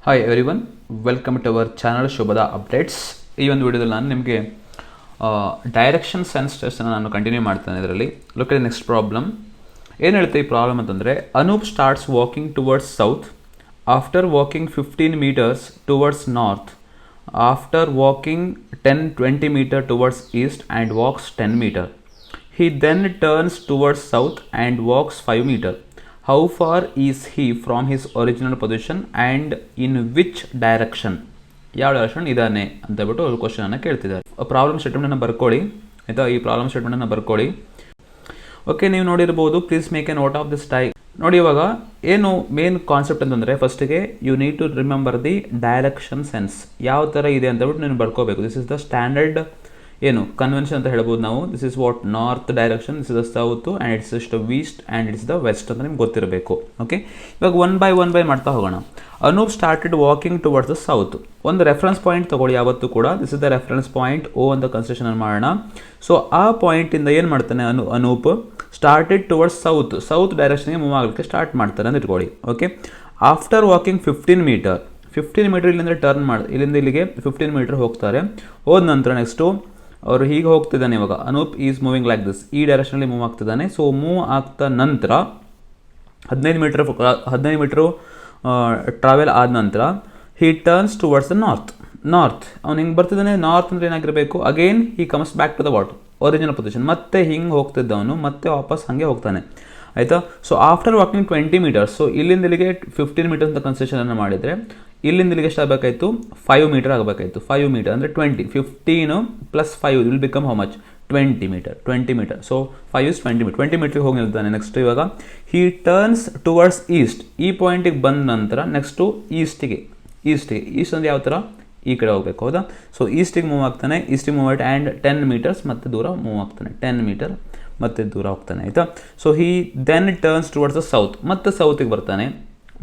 Hi everyone, welcome to our channel ಶುಭದ updates. ಈ ಒಂದು ವಿಡಿಯೋದಲ್ಲಿ ನಾನು ನಿಮಗೆ ಡೈರೆಕ್ಷನ್ ಸೆನ್ಸ್ ಟೆಸ್ಟನ್ನು ನಾನು ಕಂಟಿನ್ಯೂ ಮಾಡ್ತೇನೆ. ಇದರಲ್ಲಿ ಲುಕ್ ಎಟ್ ನೆಕ್ಸ್ಟ್ ಪ್ರಾಬ್ಲಮ್. ಏನು ಹೇಳುತ್ತೆ ಈ ಪ್ರಾಬ್ಲಮ್ ಅಂತಂದರೆ, Anoop starts walking towards south after walking 15 meters towards north after walking 10-20 meter towards east and walks 10 meter. He then turns towards south and walks 5 meter. How far is he from his original position and in which direction? ಯಾವ direction ಇದ್ದಾನೆ ಅಂತ ಹೇಳ್ಬಿಟ್ಟು ಒಂದು ಕ್ವಶನನ್ನು ಕೇಳ್ತಿದ್ದಾರೆ. Problem ಸ್ಟೇಟ್ಮೆಂಟನ್ನು ಬರ್ಕೊಳ್ಳಿ ಆಯಿತಾ. ಈ ಪ್ರಾಬ್ಲಮ್ ಸ್ಟೇಟ್ಮೆಂಟನ್ನು ಬರ್ಕೊಳ್ಳಿ. ಓಕೆ, ನೀವು ನೋಡಿರ್ಬೋದು. Please make a note of this type. ನೋಡಿ, ಇವಾಗ ಏನು ಮೇನ್ ಕಾನ್ಸೆಪ್ಟ್ ಅಂತಂದರೆ, ಫಸ್ಟಿಗೆ you need to remember the direction sense ಯಾವ ಥರ ಇದೆ ಅಂತ ಹೇಳ್ಬಿಟ್ಟು ನೀವು ಬರ್ಕೋಬೇಕು. ದಿಸ್ ಇಸ್ ದ ಸ್ಟ್ಯಾಂಡರ್ಡ್ ಏನು ಕನ್ವೆನ್ಷನ್ ಅಂತ ಹೇಳ್ಬೋದು ನಾವು. This is what north direction, this is the south and it's is the east and it's the west ಅಂತ ನಿಮ್ಗೆ ಗೊತ್ತಿರಬೇಕು. ಓಕೆ, ಇವಾಗ ಒನ್ ಬೈ ಮಾಡ್ತಾ ಹೋಗೋಣ. Anoop started walking towards the south. ಒಂದು ರೆಫರೆನ್ಸ್ ಪಾಯಿಂಟ್ ತಗೊಳ್ಳಿ ಯಾವತ್ತೂ ಕೂಡ. This is the reference point O ಅಂತ ಕನ್ಸಿಡರೇಷನ್ ಮಾಡೋಣ. ಸೊ ಆ ಪಾಯಿಂಟಿಂದ ಏನು ಮಾಡ್ತಾನೆ ಅನೂಪ್, ಸ್ಟಾರ್ಟೆಡ್ ಟುವರ್ಡ್ಸ್ ಸೌತ್ ಡೈರೆಕ್ಷನ್ಗೆ ಮೂವ್ ಆಗಲಿಕ್ಕೆ ಸ್ಟಾರ್ಟ್ ಮಾಡ್ತಾರೆ ಅಂತ ಇಟ್ಕೊಳ್ಳಿ. ಓಕೆ, ಆಫ್ಟರ್ ವಾಕಿಂಗ್ 15 meter ಇಲ್ಲಿಂದ ಟರ್ನ್ ಇಲ್ಲಿಂದ ಇಲ್ಲಿಗೆ 15 meter ಹೋಗ್ತಾರೆ. ಹೋದ ನಂತರ ನೆಕ್ಸ್ಟು ಅವರು ಹೀಗೆ ಹೋಗ್ತಿದ್ದಾನೆ. ಇವಾಗ Anoop is moving like this, ಈ ಡೈರೆಕ್ಷನಲ್ಲಿ ಮೂವ್ ಆಗ್ತಿದ್ದಾನೆ. ಸೊ ಮೂವ್ ಆಗ್ತಾ ನಂತರ 15 meter ಟ್ರಾವೆಲ್ ಆದ ನಂತರ he turns towards the north. ಅವ್ನು ಹಿಂಗೆ ಬರ್ತಿದ್ದಾನೆ. ನಾರ್ತ್ ಅಂದರೆ ಏನಾಗಿರಬೇಕು, again he comes back to the what original position. ಮತ್ತೆ ಹಿಂಗೆ ಹೋಗ್ತಿದ್ದವನು ಮತ್ತೆ ವಾಪಸ್ ಹಾಗೆ ಹೋಗ್ತಾನೆ ಆಯಿತಾ. So after walking 20 meters, so ಇಲ್ಲಿಂದ ಇಲ್ಲಿಗೆ 15 meter ಅಂತ ಕನ್ಸೆಷನನ್ನು ಮಾಡಿದರೆ ಇಲ್ಲಿಂದ ಇಲ್ಲಿಗೆ ಎಷ್ಟು ಆಗಬೇಕಾಯಿತು, 5 meter ಆಗಬೇಕಾಯಿತು. 5 meter ಅಂದರೆ 20, 15 + 5 will become how much, 20 meter. So 5 is 20 meter. 20 meter ಹೋಗಿ ನಿಲ್ತಾನೆ. ನೆಕ್ಸ್ಟ್ ಇವಾಗ ಹಿ ಟರ್ನ್ಸ್ ಟುವರ್ಡ್ಸ್ ಈಸ್ಟ್. ಈ ಪಾಯಿಂಟಿಗೆ ಬಂದ ನಂತರ ನೆಕ್ಸ್ಟು ಈಸ್ಟಿಗೆ ಅಂದರೆ ಯಾವ ಥರ, ಈ ಕಡೆ ಹೋಗಬೇಕು. ಹೌದಾ. ಸೊ ಈಸ್ಟಿಗೆ ಮೂವ್ ಆಗ್ತಾನೆ. ಈಸ್ಟಿಗೆ ಮೂವ್ ಆಗಿ ಆ್ಯಂಡ್ 10 meters ಮತ್ತೆ ದೂರ ಮೂವ್ ಆಗ್ತಾನೆ. 10 meter ಮತ್ತೆ ದೂರ ಹೋಗ್ತಾನೆ ಆಯಿತಾ. So he then turns towards the south. ಮತ್ತೆ ಸೌತಿಗೆ ಬರ್ತಾನೆ.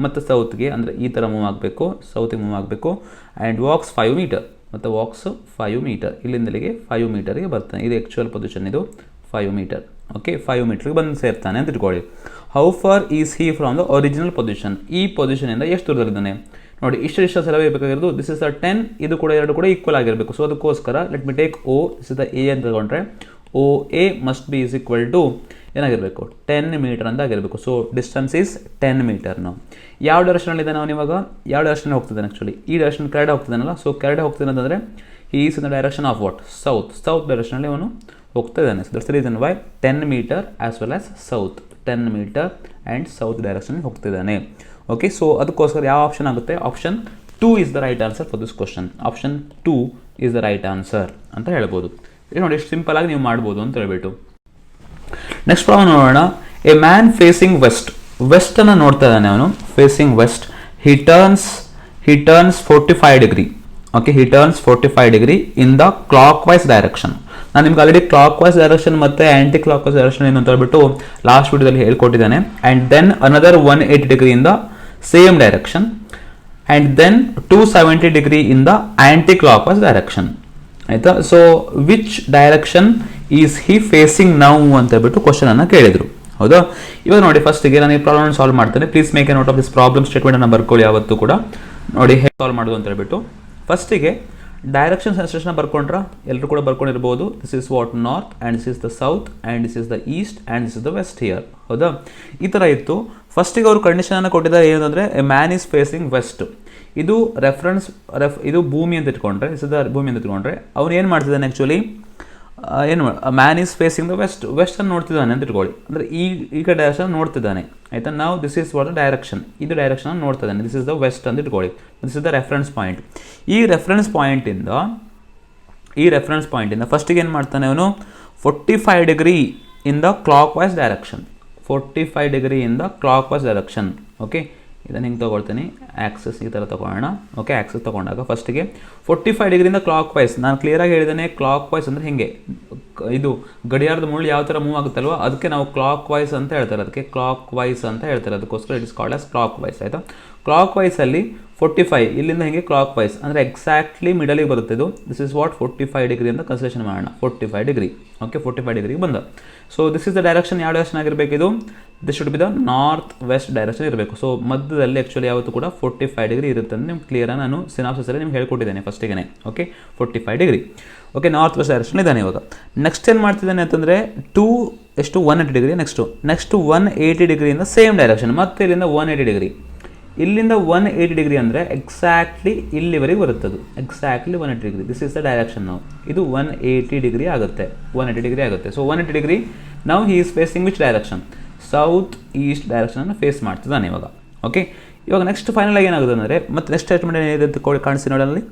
ಮತ್ತು ಸೌತ್ಗೆ ಅಂದರೆ ಈ ಥರ ಮೂವ್ ಆಗಬೇಕು, ಸೌತಿಗೆ ಮೂವ್ ಆಗಬೇಕು ಆ್ಯಂಡ್ ವಾಕ್ಸ್ 5 meter. ಮತ್ತು ವಾಕ್ಸ್ 5 meter ಇಲ್ಲಿಂದಲಿಗೆ 5 meterಗೆ ಬರ್ತಾನೆ. ಇದು ಆ್ಯಕ್ಚುಯಲ್ ಪೊಸಿಷನ್, ಇದು 5 meter. ಓಕೆ, 5 meterಗೆ ಬಂದು ಸೇರ್ತಾನೆ ಅಂತ ಇಟ್ಕೊಳ್ಳಿ. How far is he from the original position. ಈ ಪೊಸಿಷನಿಂದ ಎಷ್ಟು ದೂರದಲ್ಲಿದ್ದಾನೆ ನೋಡಿ. ಇಷ್ಟು ಸಲ ಬೇಕಾಗಿರೋದು. ದಿಸ್ ಇಸ್ ದ 10, ಇದು ಕೂಡ ಎರಡು ಕೂಡ ಈಕ್ವಲ್ ಆಗಿರಬೇಕು. ಸೊ ಅದಕ್ಕೋಸ್ಕರ let me take O. This is the A ಅಂತ ತಗೊಂಡ್ರೆ O A must be is equal to ಏನಾಗಿರಬೇಕು, 10 meter ಅಂತ ಆಗಿರಬೇಕು. So distance is 10 meter. ನಾವು ಯಾವ ಡೈರೆಕ್ಷನಲ್ಲಿದೆ, ನಾವು ಇವಾಗ ಯಾವ ಡೈರೆಕ್ಷನ್ ಹೋಗ್ತಿದ್ದಾನೆ ಆ್ಯಕ್ಚುಲಿ ಈ ಡೈರೆಕ್ಷನ್ ಕೆಳಗಡೆ ಹೋಗ್ತಿದ್ದಾನಲ್ಲ. ಸೊ ಕೆಳಗಡೆ ಹೋಗ್ತಿದ್ದಾನೆ ಅಂತಂದರೆ ಈ is in the direction of what, south ಡೈರೆಕ್ಷನಲ್ಲಿ ಅವನು ಹೋಗ್ತಾ ಇದ್ದಾನೆ. So that's the reason why 10 meter as well as south, 10 meter and south direction ಹೋಗ್ತಿದ್ದಾನೆ. ಓಕೆ, ಸೊ ಅದಕ್ಕೋಸ್ಕರ ಯಾವ ಆಪ್ಷನ್ ಆಗುತ್ತೆ, option 2 is the right answer for this question. Option 2 is the right answer ಅಂತ ಹೇಳ್ಬೋದು. ನೋಡಿ, ಎಷ್ಟು ಸಿಂಪಲ್ ಆಗಿ ನೀವು ಮಾಡ್ಬೋದು ಅಂತ ಹೇಳ್ಬಿಟ್ಟು. ನೆಕ್ಸ್ಟ್ ಪ್ರಾಬ್ಲಮ್ ನೋಡೋಣ. ಎ ಮ್ಯಾನ್ ಫೇಸಿಂಗ್ ವೆಸ್ಟ್ ಅನ್ನು ನೋಡ್ತಾ ಇದ್ದಾನೆ ಅವನು. Facing west. He turns 45 degree. Okay, he turns 45 degree in the clock wise direction. ನಾನು ನಿಮ್ಗೆ ಆಲ್ರೆಡಿ ಕ್ಲಾಕ್ ವೈಸ್ ಡೈರೆಕ್ಷನ್ ಮತ್ತು ಆ್ಯಂಟಿ ಕ್ಲಾಕ್ ವೈಸ್ ಡೈರೆಕ್ಷನ್ ಏನು ಅಂತ ಹೇಳ್ಬಿಟ್ಟು ಲಾಸ್ಟ್ ವಿಡಿಯೋದಲ್ಲಿ ಹೇಳ್ಕೊಟ್ಟಿದ್ದಾನೆ. And then another 180 degree in the same direction and then 270 degree in the anti clock wise direction ಆಯಿತಾ. So which direction is he facing now ಅಂತ ಹೇಳ್ಬಿಟ್ಟು question ಅನ್ನು ಕೇಳಿದ್ರು. ಹೌದಾ. ಇವಾಗ ನೋಡಿ, ಫಸ್ಟಿಗೆ ನಾನು ಈ ಪ್ರಾಬ್ಲಮ್ ಸಾಲ್ವ್ ಮಾಡ್ತೇನೆ. Please make a note of this problem ಸ್ಟೇಟ್ಮೆಂಟನ್ನು ಬರ್ಕೊಳ್ಳಿ ಯಾವತ್ತೂ ಕೂಡ. ನೋಡಿ ಹೇಗೆ ಸಾಲ್ವ್ ಮಾಡೋದು ಅಂತ ಹೇಳ್ಬಿಟ್ಟು. ಫಸ್ಟಿಗೆ ಡೈರೆಕ್ಷನ್ ಸೆನ್ಸೇಷನ್ ಬರ್ಕೊಂಡ್ರೆ ಎಲ್ಲರೂ ಕೂಡ ಬರ್ಕೊಂಡಿರ್ಬೋದು. This is what north and this is the south and this is the east and this is the west here. ಹೌದಾ. ಈ ಥರ ಇತ್ತು. ಫಸ್ಟಿಗೆ ಅವರು ಕಂಡೀಷನನ್ನು ಕೊಟ್ಟಿದ್ದಾರೆ ಏನಂದರೆ, a man is facing west. ಇದು ಇದು ಭೂಮಿ ಅಂತ ಇಟ್ಕೊಂಡ್ರೆ, ದಿಸ್ ಇಸ್ ದ ಭೂಮಿ ಅಂತ ಇಟ್ಕೊಂಡ್ರೆ ಅವನು ಏನು ಮಾಡ್ತಿದ್ದಾನೆ actually, man is facing the ವೆಸ್ಟನ್ನು ನೋಡ್ತಿದ್ದಾನೆ ಅಂತ ಇಟ್ಕೊಳ್ಳಿ. ಅಂದರೆ ಈ ಕಡೆ ಡೈರೆಕ್ಷನ್ ನೋಡ್ತಿದ್ದಾನೆ ಆಯಿತಾ. ನಾವು this is what the direction, ಇದು ಡೈರೆಕ್ಷನ್ ನೋಡ್ತಿದ್ದಾನೆ. ದಿಸ್ ಇಸ್ ದ ವೆಸ್ಟ್ ಅಂತ ಇಟ್ಕೊಳ್ಳಿ. This is the reference point. ಈ ರೆಫರೆನ್ಸ್ ಪಾಯಿಂಟಿಂದ ಫಸ್ಟಿಗೆ ಏನು ಮಾಡ್ತಾನೆ ಅವನು, 45 degree in the clock wise direction. 45 degree in the clock wise direction. Okay, ಇದನ್ನು ಹಿಂಗೆ ತೊಗೊಳ್ತೀನಿ, ಆ್ಯಕ್ಸಸ್ ಈ ಥರ ತೊಗೊಳ್ಳೋಣ. ಓಕೆ, ಆ್ಯಕ್ಸಸ್ ತೊಗೊಂಡಾಗ ಫಸ್ಟಿಗೆ 45 degree ಇಂದ ಕ್ಲಾಕ್ ವೈಸ್. ನಾನು ಕ್ಲಿಯರಾಗಿ ಹೇಳಿದ್ದೇನೆ, ಕ್ಲಾಕ್ ವೈಸ್ ಅಂದರೆ ಹಿಂಗೆ ಇದು ಗಡಿಯಾರದ ಮುಳ್ಳು ಯಾವ ಥರ ಮೂವ್ ಆಗುತ್ತಲ್ವ, ಅದಕ್ಕೆ ನಾವು ಕ್ಲಾಕ್ ವೈಸ್ ಅಂತ ಹೇಳ್ತಾರೆ. ಅದಕ್ಕೆ ಕ್ಲಾಕ್ ವೈಸ್ ಅಂತ ಹೇಳ್ತಾರೆ. ಅದಕ್ಕೋಸ್ಕರ it is called as clockwise ಆಯಿತಾ. ಕ್ಲಾಕ್ ವೈಸಲ್ಲಿ 45 ಇಲ್ಲಿಂದ ಹಿಂಗೆ ಕ್ಲಾಕ್ ವೈಸ್ ಅಂದರೆ ಎಕ್ಸಾಕ್ಟ್ಲಿ ಮಿಡಲಿಗೆ ಬರುತ್ತೆ ಇದು. ದಿಸ್ ಇಸ್ ವಾಟ್ 45 ಡಿಗ್ರಿ ಅಂತ ಕನ್ಸಿಡರೇಷನ್ ಮಾಡೋಣ. 45 ಡಿಗ್ರಿ, ಓಕೆ, 45 ಡಿಗ್ರಿಗೆ ಬಂದ. So this is the direction. ಯಾವ ಡೈರೆಕ್ಷನ್ ಆಗಿರಬೇಕು ಇದು? This should be the north west direction ಇರಬೇಕು. ಸೊ ಮಧ್ಯದಲ್ಲಿ ಆ್ಯಕ್ಚುಲಿ ಯಾವತ್ತೂ ಕೂಡ 45 ಡಿಗ್ರಿ ಇರುತ್ತೆ ಅಂತ ನಿಮ್ಗೆ ಕ್ಲಿಯರಾಗಿ ನಾನು ಸಿನಾಪ್ಸಿಸಲ್ಲಿ ನಿಮ್ಗೆ ಹೇಳ್ಕೊಟ್ಟಿದ್ದೇನೆ ಫಸ್ಟಿಗೆ. Okay, 45 degree, okay, north west direction ಇದ್ದಾನೆ. ಇವಾಗ ನೆಕ್ಸ್ಟ್ ಏನು ಮಾಡ್ತಿದ್ದಾನೆ ಅಂತಂದರೆ 180 ಡಿಗ್ರಿ. ನೆಕ್ಸ್ಟ್ 180 ಡಿಗ್ರಿಯಿಂದ ಸೇಮ್ ಡೈರೆಕ್ಷನ್, ಮತ್ತೆ ಇಲ್ಲಿಂದ 180 ಡಿಗ್ರಿ. ಇಲ್ಲಿಂದ 180 ಡಿಗ್ರಿ ಅಂದರೆ ಎಕ್ಸಾಕ್ಟ್ಲಿ ಇಲ್ಲಿವರೆಗೆ ಬರುತ್ತದು, exactly 180 degree. This is the direction. ನಾವು ಇದು 180 ಡಿಗ್ರಿ ಆಗುತ್ತೆ, 180 ಡಿಗ್ರಿ ಆಗುತ್ತೆ. ಸೊ 180 ಡಿಗ್ರಿ ನಾವು he is facing which direction? South east ಡೈರೆಕ್ಷನನ್ನು ಫೇಸ್ ಮಾಡ್ತಿದ್ದಾನೆ ಇವಾಗ. ಓಕೆ, ಇವಾಗ ನೆಕ್ಸ್ಟ್ ಫೈನಲ್ ಆಗಿ ಏನಾಗುತ್ತೆ ಅಂದರೆ ಮತ್ತೆ ನೆಕ್ಸ್ಟ್ ಸ್ಟೇಟ್ಮೆಂಟ್ ಏನಿದೆ ಅಂತ ಕಾಣಿಸಿ ನೋಡಲ್ಲಿ.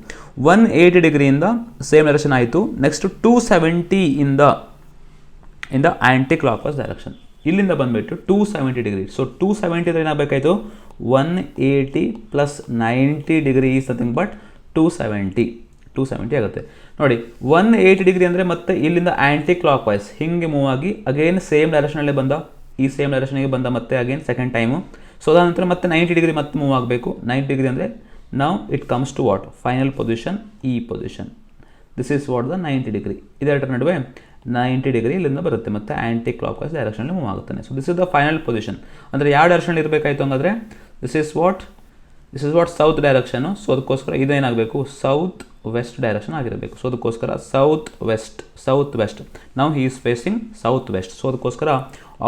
180 ಡಿಗ್ರಿಯಿಂದ ಸೇಮ್ ಡೈರೆಕ್ಷನ್ ಆಯಿತು. ನೆಕ್ಸ್ಟ್ 270 ಇಂದ ಆ್ಯಂಟಿ ಕ್ಲಾಕ್ ವೈಸ್ ಡೈರೆಕ್ಷನ್. ಇಲ್ಲಿಂದ ಬಂದುಬಿಟ್ಟು 270 degree. So 270 ಏನಾಗಬೇಕಾಯಿತು? 180 plus 90 degree is nothing but 270 ಆಗುತ್ತೆ. ನೋಡಿ 180 ಡಿಗ್ರಿ ಅಂದರೆ ಮತ್ತೆ ಇಲ್ಲಿಂದ ಆ್ಯಂಟಿ ಕ್ಲಾಕ್ ವೈಸ್ ಹಿಂಗೆ ಮೂವ್ ಆಗಿ ಅಗೇನ್ ಸೇಮ್ ಡೈರೆಕ್ಷನಲ್ಲೇ ಬಂದ, ಈ ಸೇಮ್ ಡೈರೆಕ್ಷನ್ಗೆ ಬಂದ ಮತ್ತೆ ಅಗೇನ್ ಸೆಕೆಂಡ್ ಟೈಮು. ಸೊ ಅದಾದ ಮತ್ತೆ 90 ಡಿಗ್ರಿ ಮತ್ತೆ ಮೂವ್ ಆಗಬೇಕು. 90 ಡಿಗ್ರಿ ಅಂದರೆ ನಾವು it comes to what? Final position, ಈ position. This is what the 90 degree. ಇದೆರಡರ ನಡುವೆ 90 ಡಿಗ್ರಿ ಇಲ್ಲಿಂದ ಬರುತ್ತೆ ಮತ್ತು ಆ್ಯಂಟಿ ಕ್ಲಾಕ್ ವೈಸ್ ಡೈರೆಕ್ಷನಲ್ಲಿ ಮೂವ್ ಆಗುತ್ತಾನೆ. So this is the final position. ಅಂದರೆ ಯಾವ ಡೈರೆಕ್ಷನಲ್ಲಿ ಇರಬೇಕಾಯ್ತು ಹಂಗಾದ್ರೆ? This is what south direction. So ಅದಕ್ಕೋಸ್ಕರ ಇದೇನಾಗಬೇಕು? ಸೌತ್ ವೆಸ್ಟ್ ಡೈರೆಕ್ಷನ್ ಆಗಿರಬೇಕು. ಸೊ ಅದಕ್ಕೋಸ್ಕರ ಸೌತ್ ವೆಸ್ಟ್. ನಾವು he is facing south west. So ಅದಕ್ಕೋಸ್ಕರ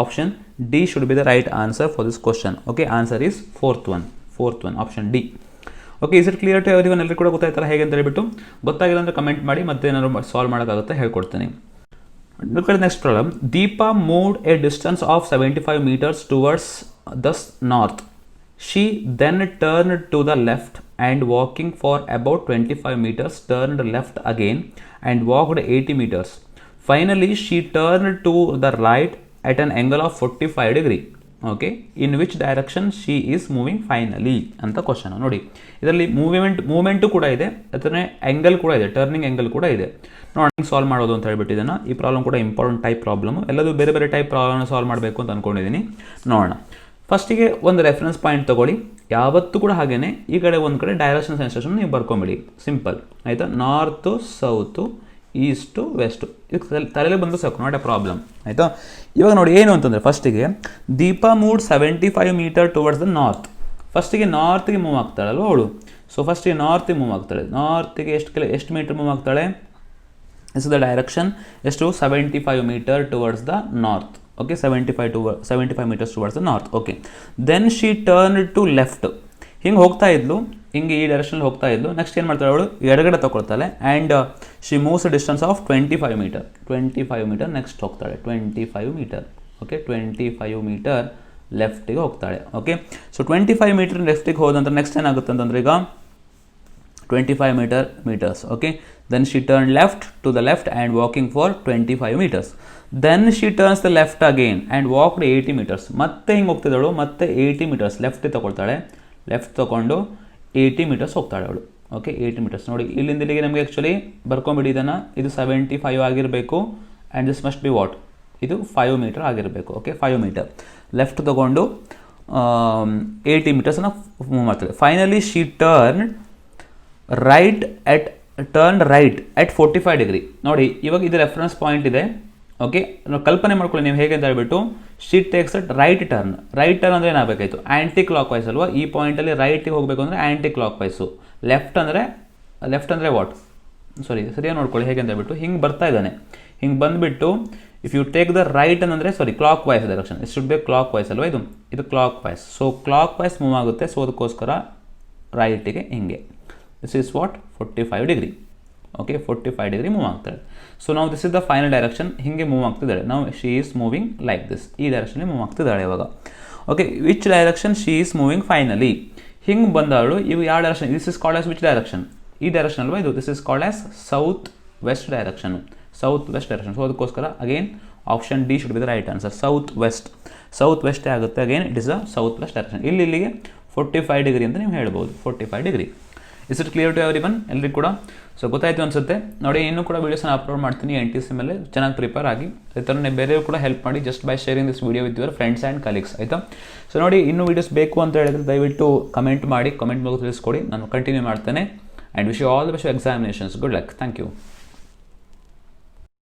option D should be the right answer for this question. Okay, answer is fourth one, option D. Okay, is it clear to everyone? ಎಲ್ಲರಿಗೂ ಕೂಡ ಗೊತ್ತಾಯ್ತಲ್ಲ ಹೇಗೆ ಅಂತ ಹೇಳ್ಬಿಟ್ಟು? ಗೊತ್ತಾಗಿಲ್ಲ ಅಂದರೆ ಕಮೆಂಟ್ ಮಾಡಿ, ಮತ್ತೆ ಏನಾದ್ರು ಸಾಲ್ವ್ ಮಾಡೋಕ್ಕಾಗುತ್ತೆ ಹೇಳ್ಕೊಡ್ತೀನಿ. Look at the next problem. Deepa moved a distance of 75 meters towards the north. She then turned to the left and walking for about 25 meters turned left again and walked 80 meters. Finally, she turned to the right at an angle of 45 degree. Okay, in which direction she is moving finally ಅಂತ question. ನೋಡಿ ಇದರಲ್ಲಿ movement ಕೂಡ ಇದೆ, ಅದನ್ನೇ angle ಕೂಡ ಇದೆ, turning angle ಕೂಡ ಇದೆ. ನೋಡಿ ಸಾಲ್ವ್ ಮಾಡೋದು ಅಂತ ಹೇಳ್ಬಿಟ್ಟಿದ್ದಾನೆ. ಈ ಪ್ರಾಬ್ಲಮ್ ಕೂಡ ಇಂಪಾರ್ಟೆಂಟ್ ಟೈಪ್ ಪ್ರಾಬ್ಲಮ್. ಎಲ್ಲದೂ ಬೇರೆ ಬೇರೆ ಟೈಪ್ ಪ್ರಾಬ್ಲಮ್ನ ಸಾಲ್ವ್ ಮಾಡಬೇಕು ಅಂತ ಅಂದ್ಕೊಂಡಿದ್ದೀನಿ. ನೋಡೋಣ. ಫಸ್ಟಿಗೆ ಒಂದು ರೆಫರೆನ್ಸ್ ಪಾಯಿಂಟ್ ತೊಗೊಳ್ಳಿ. ಯಾವತ್ತೂ ಕೂಡ ಹಾಗೇನೆ ಈ ಕಡೆ ಒಂದು ಕಡೆ ಡೈರೆಕ್ಷನ್ ಸೆನ್ಸೇಷನ್ ನೀವು ಬರ್ಕೊಂಬಿಡಿ, ಸಿಂಪಲ್ ಆಯಿತಾ. ನಾರ್ತು ಸೌತು ಈಸ್ಟು ವೆಸ್ಟು ಇದಕ್ಕೆ ತಲೆಯಲ್ಲಿ ಬಂದು ಸಾಕು, ನಾಟ್ ಎ ಪ್ರಾಬ್ಲಮ್ ಆಯಿತಾ. ಇವಾಗ ನೋಡಿ ಏನು ಅಂತಂದರೆ ಫಸ್ಟಿಗೆ Deepa moved 75 metre towards the north. ಫಸ್ಟಿಗೆ ನಾರ್ತ್ಗೆ ಮೂವ್ ಆಗ್ತಾಳಲ್ವ ಅವಳು. ಸೊ ಫಸ್ಟಿಗೆ ನಾರ್ತಿಗೆ ಮೂವ್ ಆಗ್ತಾಳೆ. ನಾರ್ತಿಗೆ ಎಷ್ಟು ಮೀಟರ್ ಮೂವ್ ಆಗ್ತಾಳೆ? ಇಸ್ ದ ಡೈರೆಕ್ಷನ್ ಎಷ್ಟು? 75 metre towards the north. Okay, 75 metres towards the north. Okay, then she turn to left. ಹಿಂಗೆ ಹೋಗ್ತಾ ಇದ್ಲು, ಹಿಂಗೆ ಈ ಡೈರೆಕ್ಷನಲ್ಲಿ ಹೋಗ್ತಾ ಇದ್ಲು. ನೆಕ್ಸ್ಟ್ ಏನು ಮಾಡ್ತಾಳೆ ಅವಳು? ಎಡಗಡೆ ತಗೊಳ್ತಾಳೆ and she moves distance of 25 metre next ಹೋಗ್ತಾಳೆ 25 ಮೀಟರ್. ಓಕೆ, 25 ಮೀಟರ್ ಲೆಫ್ಟಿಗೆ ಹೋಗ್ತಾಳೆ. ಓಕೆ, ಸೊ 25 ಮೀಟರ್ ಲೆಫ್ಟಿಗೆ ಹೋದಂದ್ರೆ ನೆಕ್ಸ್ಟ್ ಏನಾಗುತ್ತೆ ಅಂತಂದ್ರೆ ಈಗ 25 meters. Okay, then she turned left to the left and walking for 25 meters. Then she turns the left again and walked 80 meters. ಮತ್ತೆ ಹಿಂಗೆ ಹೋಗ್ತಿದ್ದಳು, ಮತ್ತೆ 80 meters ಲೆಫ್ಟ್ ತಗೊಳ್ತಾಳೆ. ಲೆಫ್ಟ್ ತಗೊಂಡು 80 meters ಹೋಗ್ತಾಳೆ ಅವಳು. Okay, 80 meters. ನೋಡಿ ಇಲ್ಲಿಂದ ಇಲ್ಲಿಗೆ ನಮಗೆ ಆ್ಯಕ್ಚುಲಿ ಬರ್ಕೊಂಬಿಡಿ ಇದನ್ನು. ಇದು 75 ಆಗಿರಬೇಕು and this must be what? ಇದು 5 ಮೀಟರ್ ಆಗಿರಬೇಕು. ಓಕೆ, 5 ಮೀಟರ್ ಲೆಫ್ಟ್ ತಗೊಂಡು 80 ಮೀಟರ್ಸನ್ನು ಮೂವ್ ಮಾಡ್ತಾಳೆ. Finally she turn right at 45 degree. ನೋಡಿ ಇವಾಗ ಇದು ರೆಫರೆನ್ಸ್ ಪಾಯಿಂಟ್ ಇದೆ. ಓಕೆ, ಕಲ್ಪನೆ ಮಾಡ್ಕೊಳ್ಳಿ ನೀವು ಹೇಗೆ ಅಂತ ಹೇಳ್ಬಿಟ್ಟು. She takes at right turn ಅಂದರೆ ಏನಾಗಬೇಕಾಯ್ತು? ಆ್ಯಂಟಿ ಕ್ಲಾಕ್ ವೈಸ್ ಅಲ್ವಾ. ಈ ಪಾಯಿಂಟಲ್ಲಿ ರೈಟಿಗೆ ಹೋಗಬೇಕು ಅಂದರೆ ಆ್ಯಂಟಿ ಕ್ಲಾಕ್ ವೈಸು. ಲೆಫ್ಟ್ ಅಂದರೆ ವಾಟ್? ಸರಿಯಾಗಿ ನೋಡ್ಕೊಳ್ಳಿ ಹೇಗೆ ಅಂತ ಹೇಳ್ಬಿಟ್ಟು. ಹಿಂಗೆ ಬರ್ತಾ ಇದ್ದಾನೆ, ಹಿಂಗೆ ಬಂದುಬಿಟ್ಟು if you take the right ಅಂದರೆ clock wise direction. It should be clockwise ಅಲ್ವಾ, ಇದು clockwise. So clockwise move ಆಗುತ್ತೆ. ಸೊ ಅದಕ್ಕೋಸ್ಕರ ರೈಟಿಗೆ ಹಿಂಗೆ. This is what? 45 degree. Okay, 45 degree move ಆಗ್ತಾಳೆ. ಸೊ ನಾವು this is the final direction. ಹಿಂಗೆ ಮೂವ್ ಆಗ್ತಿದ್ದಾಳೆ. ನಾವು she is moving like this. ಈ ಡೈರೆಕ್ಷನಲ್ಲಿ ಮೂವ್ ಆಗ್ತಿದ್ದಾಳೆ ಇವಾಗ. Okay, which direction she is moving finally? ಹಿಂಗೆ ಬಂದವಳು ಇವು ಯಾವ direction? This is called as which direction? ಈ ಡೈರೆಕ್ಷನ್ ಅಲ್ವಾ ಇದು. This is called as south west direction. So ಅದಕ್ಕೋಸ್ಕರ again option D should be the right answer. South west ಆಗುತ್ತೆ. Again it is the south west direction. ಇಲ್ಲಿಗೆ 45 degree ಅಂತ ನೀವು ಹೇಳ್ಬೋದು. 45 degree. Is it clear to everyone? ಎಲ್ರಿಗೂ ಕೂಡ so ಗೊತ್ತಾಯಿತು ಅನಿಸುತ್ತೆ. ನೋಡಿ, ಇನ್ನೂ ಕೂಡ ವೀಡಿಯೋಸ್ನ ಅಪ್ಲೋಡ್ ಮಾಡ್ತೀನಿ NTC ಮೇಲೆ. ಚೆನ್ನಾಗಿ ಪ್ರಿಪೇರ್ ಆಗಿ. ಈ ಥರನೇ ಬೇರೆಯವರು ಕೂಡ ಹೆಲ್ಪ್ ಮಾಡಿ just by sharing this video with your friends and colleagues, ಆಯಿತಾ? ಸೊ ನೋಡಿ, ಇನ್ನೂ ವೀಡಿಯೋಸ್ ಬೇಕು ಅಂತ ಹೇಳಿದ್ರೆ ದಯವಿಟ್ಟು ಕಮೆಂಟ್ ಮಾಡಿ, ಕಮೆಂಟ್ ಮೂಲಕ ತಿಳಿಸ್ಕೊಡಿ, ನಾನು ಕಂಟಿನ್ಯೂ ಮಾಡ್ತೇನೆ. And wish you all the best examinations. Good luck. Thank you.